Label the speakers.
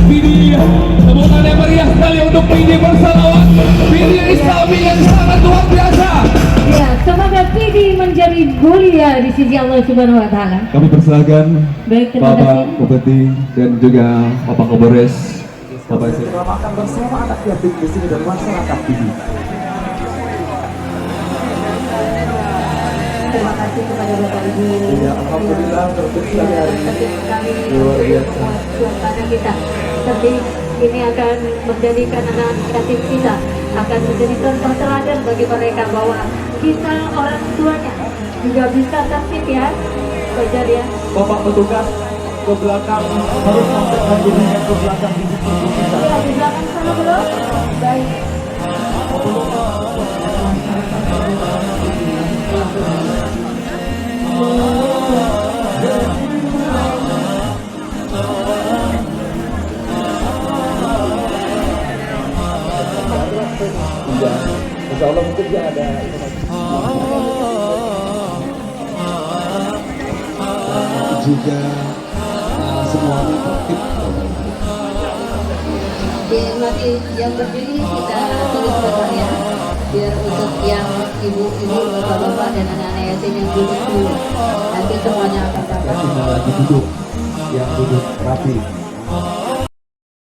Speaker 1: Pidi. Temukan yang meriah sekali untuk Pidi bersalawat. Pidi Islami yang sangat luar biasa.
Speaker 2: Ya, semoga Pidi menjadi mulia di sisi Allah Subhanahu wa taala.
Speaker 1: Kami persilakan
Speaker 2: Baik, terima
Speaker 1: Bapak
Speaker 2: kasih.
Speaker 1: Bupati dan juga Bapak Kapolres. Bapak
Speaker 3: Kita makan bersama anak yatim di sini dan masyarakat Pidi.
Speaker 2: Terima kasih kepada Bapak Ibu.
Speaker 3: Ya, alhamdulillah terbukti hari ini
Speaker 2: Kami
Speaker 3: luar biasa.
Speaker 2: suasana kita. Tapi ini akan menjadikan anak yatim kita akan menjadi contoh teladan bagi mereka bahwa kita orang tuanya juga bisa tertib ya. Belajar ya.
Speaker 3: Bapak petugas ke belakang harus sampaikan dirinya ke belakang di situ kita.
Speaker 2: Ya, di belakang sana belum? Baik.
Speaker 3: Iya, insya Allah mungkin dia ada juga semuanya tertib.
Speaker 2: Masih yang berdiri kita tulis berkarya biar untuk yang ibu-ibu, bapak-bapak dan anak-anak yatim yang duduk dulu nanti semuanya akan dapat.
Speaker 3: Tinggal lagi duduk, yang duduk rapi.